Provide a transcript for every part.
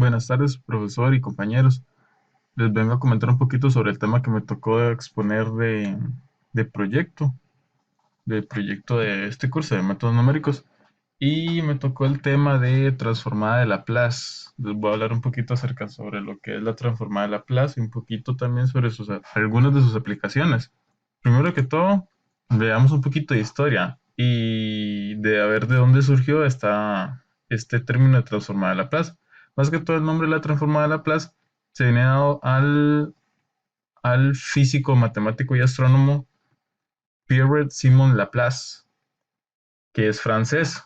Buenas tardes, profesor y compañeros. Les vengo a comentar un poquito sobre el tema que me tocó exponer de proyecto, de proyecto de este curso de métodos numéricos. Y me tocó el tema de transformada de Laplace. Les voy a hablar un poquito acerca sobre lo que es la transformada de Laplace y un poquito también sobre algunas de sus aplicaciones. Primero que todo, veamos un poquito de historia y de a ver de dónde surgió este término de transformada de Laplace. Más que todo el nombre de la transformada de Laplace se viene dado al físico, matemático y astrónomo Pierre Simon Laplace, que es francés.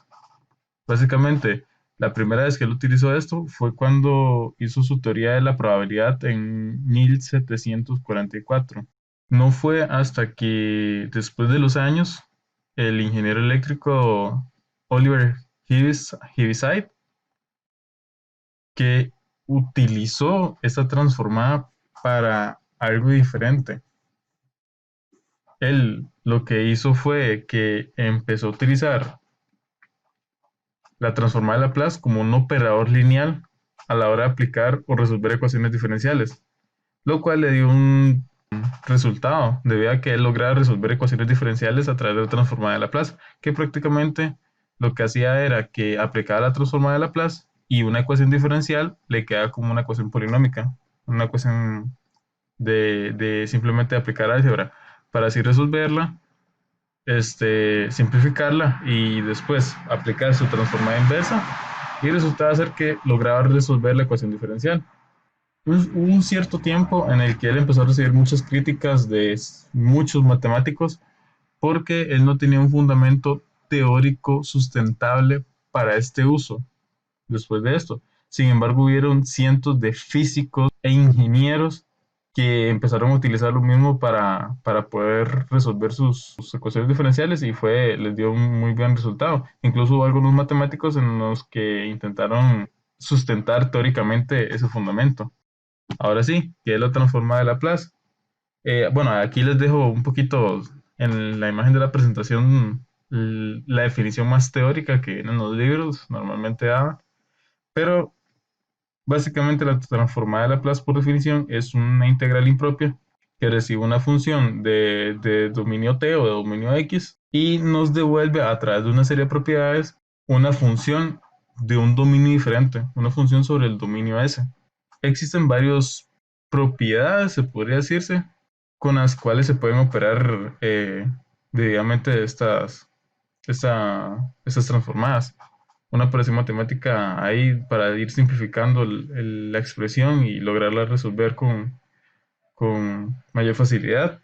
Básicamente, la primera vez que él utilizó esto fue cuando hizo su teoría de la probabilidad en 1744. No fue hasta que después de los años, el ingeniero eléctrico Oliver Heaviside, que utilizó esta transformada para algo diferente. Él lo que hizo fue que empezó a utilizar la transformada de Laplace como un operador lineal a la hora de aplicar o resolver ecuaciones diferenciales, lo cual le dio un resultado debido a que él lograba resolver ecuaciones diferenciales a través de la transformada de Laplace, que prácticamente lo que hacía era que aplicaba la transformada de Laplace y una ecuación diferencial le queda como una ecuación polinómica, una ecuación de simplemente aplicar álgebra para así resolverla, simplificarla y después aplicar su transformada inversa y resultaba ser que lograba resolver la ecuación diferencial. Hubo un cierto tiempo en el que él empezó a recibir muchas críticas de muchos matemáticos porque él no tenía un fundamento teórico sustentable para este uso después de esto. Sin embargo, hubieron cientos de físicos e ingenieros que empezaron a utilizar lo mismo para poder resolver sus ecuaciones diferenciales y les dio un muy buen resultado. Incluso hubo algunos matemáticos en los que intentaron sustentar teóricamente ese fundamento. Ahora sí, ¿qué es la transformada de Laplace? Bueno, aquí les dejo un poquito en la imagen de la presentación la definición más teórica que viene en los libros normalmente dada, pero básicamente la transformada de Laplace por definición es una integral impropia que recibe una función de dominio t o de dominio x y nos devuelve a través de una serie de propiedades una función de un dominio diferente, una función sobre el dominio S. Existen varias propiedades, se podría decirse, con las cuales se pueden operar debidamente estas transformadas. Una operación matemática ahí para ir simplificando la expresión y lograrla resolver con mayor facilidad.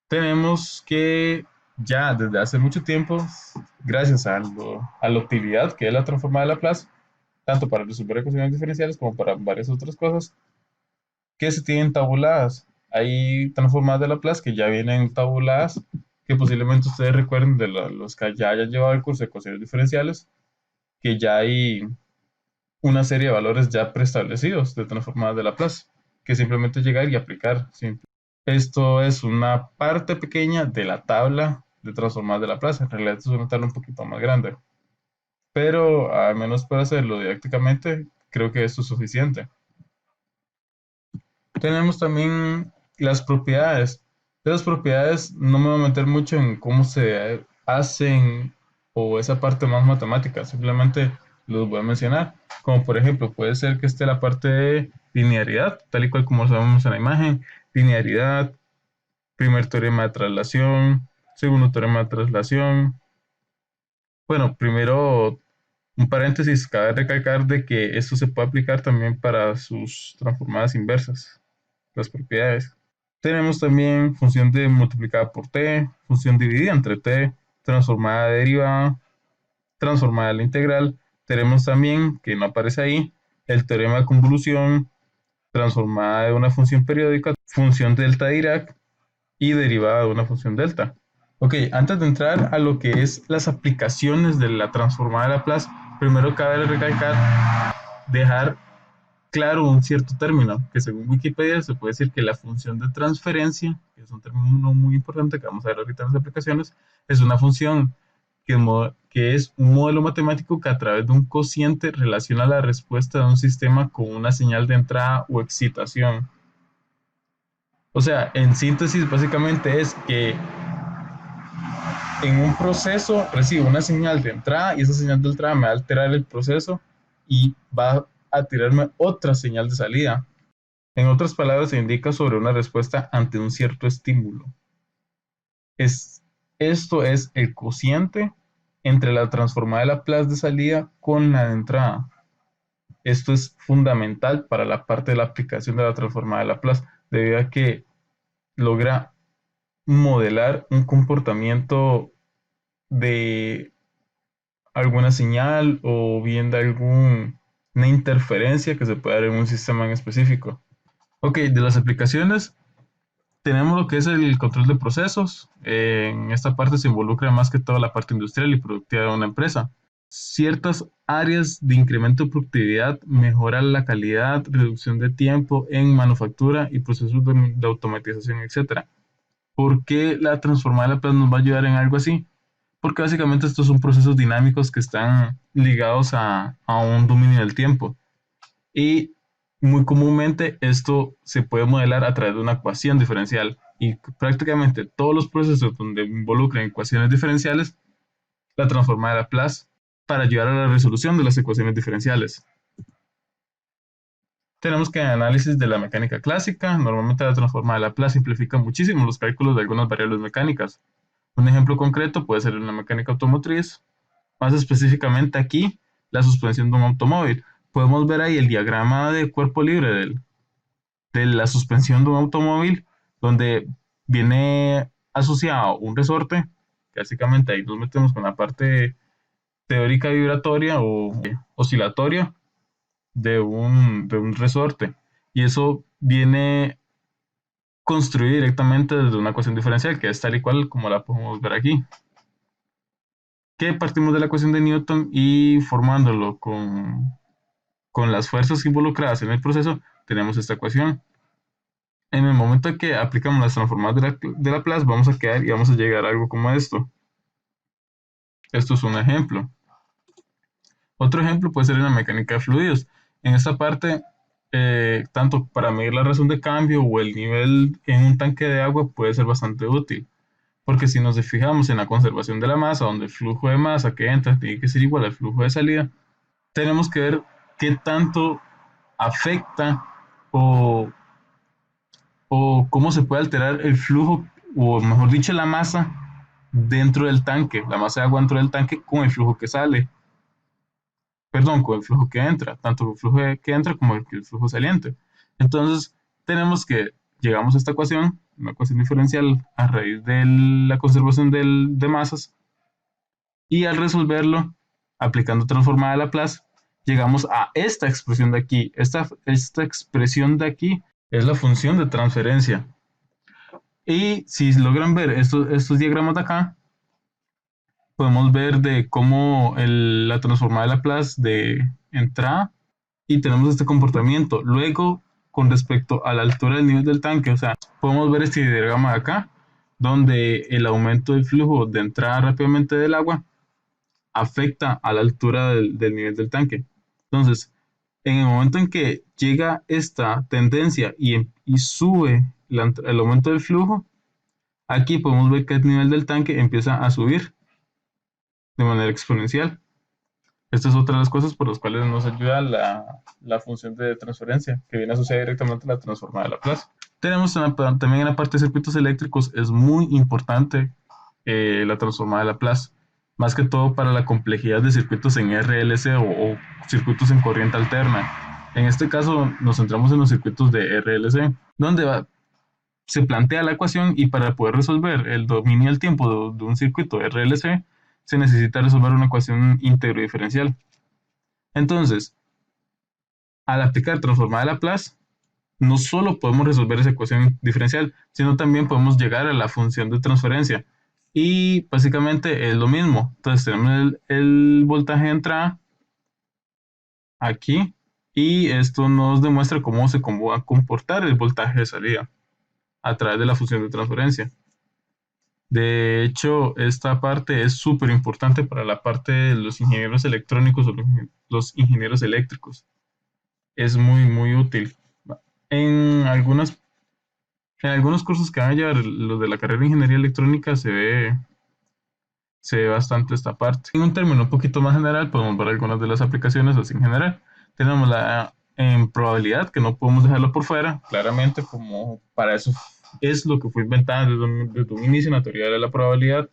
Tenemos que ya desde hace mucho tiempo, gracias a la utilidad que es la transformada de Laplace, tanto para resolver ecuaciones diferenciales como para varias otras cosas, que se tienen tabuladas. Hay transformadas de Laplace que ya vienen tabuladas, que posiblemente ustedes recuerden de los que ya hayan llevado el curso de ecuaciones diferenciales, que ya hay una serie de valores ya preestablecidos de transformadas de Laplace, que simplemente llegar y aplicar. Simple. Esto es una parte pequeña de la tabla de transformadas de Laplace. En realidad es una tabla un poquito más grande, pero al menos para hacerlo didácticamente, creo que esto es suficiente. Tenemos también las propiedades. De las propiedades no me voy a meter mucho en cómo se hacen o esa parte más matemática, simplemente los voy a mencionar. Como por ejemplo, puede ser que esté la parte de linearidad, tal y cual como lo vemos en la imagen. Linearidad, primer teorema de traslación, segundo teorema de traslación. Bueno, primero un paréntesis, cabe recalcar de que esto se puede aplicar también para sus transformadas inversas, las propiedades. Tenemos también función de multiplicada por t, función dividida entre t, transformada derivada, transformada de la integral. Tenemos también, que no aparece ahí, el teorema de convolución, transformada de una función periódica, función delta de Dirac y derivada de una función delta. Ok, antes de entrar a lo que es las aplicaciones de la transformada de Laplace, primero cabe recalcar, dejar claro un cierto término, que según Wikipedia se puede decir que la función de transferencia, que es un término muy importante que vamos a ver ahorita en las aplicaciones, es una función que es un modelo matemático que a través de un cociente relaciona la respuesta de un sistema con una señal de entrada o excitación. O sea, en síntesis, básicamente es que en un proceso recibo una señal de entrada y esa señal de entrada me va a alterar el proceso y va a tirarme otra señal de salida. En otras palabras, se indica sobre una respuesta ante un cierto estímulo. Esto es el cociente entre la transformada de Laplace de salida con la de entrada. Esto es fundamental para la parte de la aplicación de la transformada de Laplace, debido a que logra modelar un comportamiento de alguna señal o bien de alguna interferencia que se puede dar en un sistema en específico. Ok, de las aplicaciones tenemos lo que es el control de procesos. En esta parte se involucra más que todo la parte industrial y productiva de una empresa. Ciertas áreas de incremento de productividad mejoran la calidad, reducción de tiempo en manufactura y procesos de automatización, etcétera. ¿Por qué la transformada de Laplace nos va a ayudar en algo así? Porque básicamente estos son procesos dinámicos que están ligados a un dominio del tiempo. Y muy comúnmente esto se puede modelar a través de una ecuación diferencial. Y prácticamente todos los procesos donde involucran ecuaciones diferenciales, la transformada de Laplace para ayudar a la resolución de las ecuaciones diferenciales. Tenemos que análisis de la mecánica clásica. Normalmente la transformada de Laplace simplifica muchísimo los cálculos de algunas variables mecánicas. Un ejemplo concreto puede ser una mecánica automotriz. Más específicamente aquí, la suspensión de un automóvil. Podemos ver ahí el diagrama de cuerpo libre de la suspensión de un automóvil, donde viene asociado un resorte. Básicamente ahí nos metemos con la parte teórica vibratoria o oscilatoria de un resorte. Y eso viene construido directamente desde una ecuación diferencial, que es tal y cual como la podemos ver aquí. Que partimos de la ecuación de Newton y formándolo con las fuerzas involucradas en el proceso, tenemos esta ecuación. En el momento en que aplicamos las transformadas de Laplace, vamos a quedar y vamos a llegar a algo como esto. Esto es un ejemplo. Otro ejemplo puede ser en la mecánica de fluidos. En esta parte, tanto para medir la razón de cambio o el nivel en un tanque de agua puede ser bastante útil. Porque si nos fijamos en la conservación de la masa, donde el flujo de masa que entra tiene que ser igual al flujo de salida, tenemos que ver qué tanto afecta o, o cómo se puede alterar el flujo, o mejor dicho, la masa dentro del tanque, la masa de agua dentro del tanque con el flujo que sale. Perdón, con el flujo que entra, tanto el flujo que entra como el flujo saliente. Entonces, tenemos que llegamos a esta ecuación, una ecuación diferencial a raíz de la conservación de masas, y al resolverlo, aplicando transformada de Laplace, llegamos a esta expresión de aquí. Esta expresión de aquí es la función de transferencia. Y si logran ver estos diagramas de acá, podemos ver de cómo la transformada de Laplace de entrada y tenemos este comportamiento. Luego, con respecto a la altura del nivel del tanque, o sea, podemos ver este diagrama de acá, donde el aumento del flujo de entrada rápidamente del agua afecta a la altura del nivel del tanque. Entonces, en el momento en que llega esta tendencia y sube el aumento del flujo, aquí podemos ver que el nivel del tanque empieza a subir de manera exponencial. Esta es otra de las cosas por las cuales nos ayuda la función de transferencia, que viene asociada directamente a la transformada de Laplace. Tenemos también en la parte de circuitos eléctricos, es muy importante la transformada de Laplace, más que todo para la complejidad de circuitos en RLC o circuitos en corriente alterna. En este caso nos centramos en los circuitos de RLC, donde se plantea la ecuación y para poder resolver el dominio del tiempo de un circuito RLC, se necesita resolver una ecuación íntegro diferencial. Entonces, al aplicar transformada de Laplace, no solo podemos resolver esa ecuación diferencial, sino también podemos llegar a la función de transferencia. Y básicamente es lo mismo. Entonces tenemos el voltaje de entrada aquí y esto nos demuestra cómo se va a comportar el voltaje de salida a través de la función de transferencia. De hecho, esta parte es súper importante para la parte de los ingenieros electrónicos o los ingenieros eléctricos. Es muy, muy útil. En algunos cursos que van a llevar los de la carrera de ingeniería electrónica se ve bastante esta parte. En un término un poquito más general, podemos ver algunas de las aplicaciones así en general. Tenemos la en probabilidad, que no podemos dejarlo por fuera, claramente como para eso es lo que fue inventado desde un inicio en la teoría de la probabilidad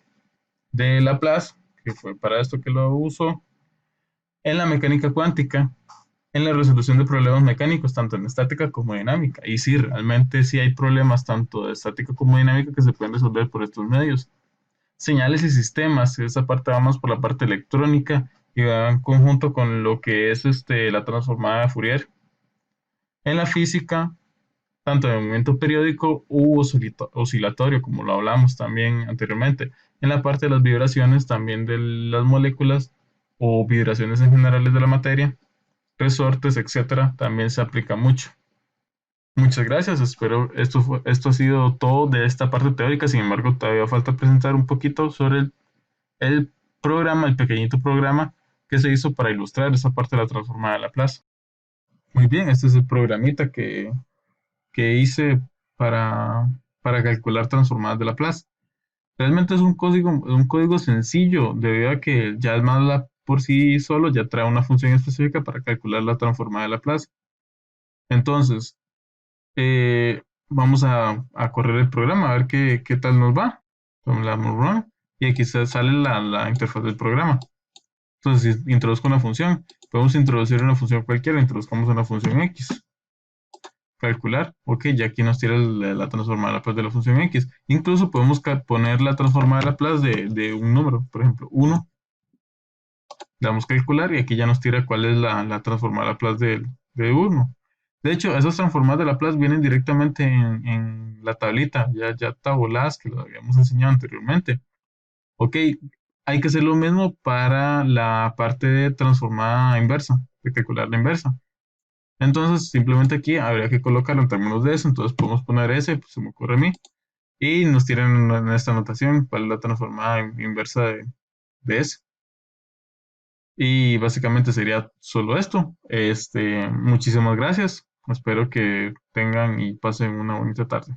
de Laplace, que fue para esto que lo uso, en la mecánica cuántica, en la resolución de problemas mecánicos, tanto en estática como dinámica. Y sí, realmente sí hay problemas tanto de estática como dinámica que se pueden resolver por estos medios. Señales y sistemas, esa parte vamos por la parte electrónica y va en conjunto con lo que es la transformada de Fourier. En la física, tanto de movimiento periódico u oscilatorio, como lo hablamos también anteriormente. En la parte de las vibraciones, también de las moléculas o vibraciones en generales de la materia, resortes, etcétera, también se aplica mucho. Muchas gracias, espero esto ha sido todo de esta parte teórica, sin embargo todavía falta presentar un poquito sobre el programa, el pequeñito programa que se hizo para ilustrar esa parte de la transformada de Laplace. Muy bien, este es el programita que hice para calcular transformadas de Laplace. Realmente es un código sencillo, debido a que ya el MATLAB por sí solo ya trae una función específica para calcular la transformada de Laplace. Entonces, vamos a correr el programa, a ver qué tal nos va. Entonces, le damos run y aquí sale la interfaz del programa. Entonces, si introduzco una función, podemos introducir una función cualquiera, introduzcamos una función x. Calcular, ok, ya aquí nos tira la transformada de Laplace de la función x. Incluso podemos poner la transformada de Laplace de un número, por ejemplo, 1. Le damos calcular y aquí ya nos tira cuál es la transformada de Laplace de 1. De hecho, esas transformadas de Laplace vienen directamente en la tablita, ya tabuladas que lo habíamos enseñado anteriormente. Ok, hay que hacer lo mismo para la parte de transformada inversa, de calcular la inversa. Entonces, simplemente aquí habría que colocarlo en términos de eso. Entonces, podemos poner S, pues se me ocurre a mí, y nos tiran en esta notación cuál es la transformada inversa de S. Y básicamente sería solo esto. Muchísimas gracias. Espero que tengan y pasen una bonita tarde.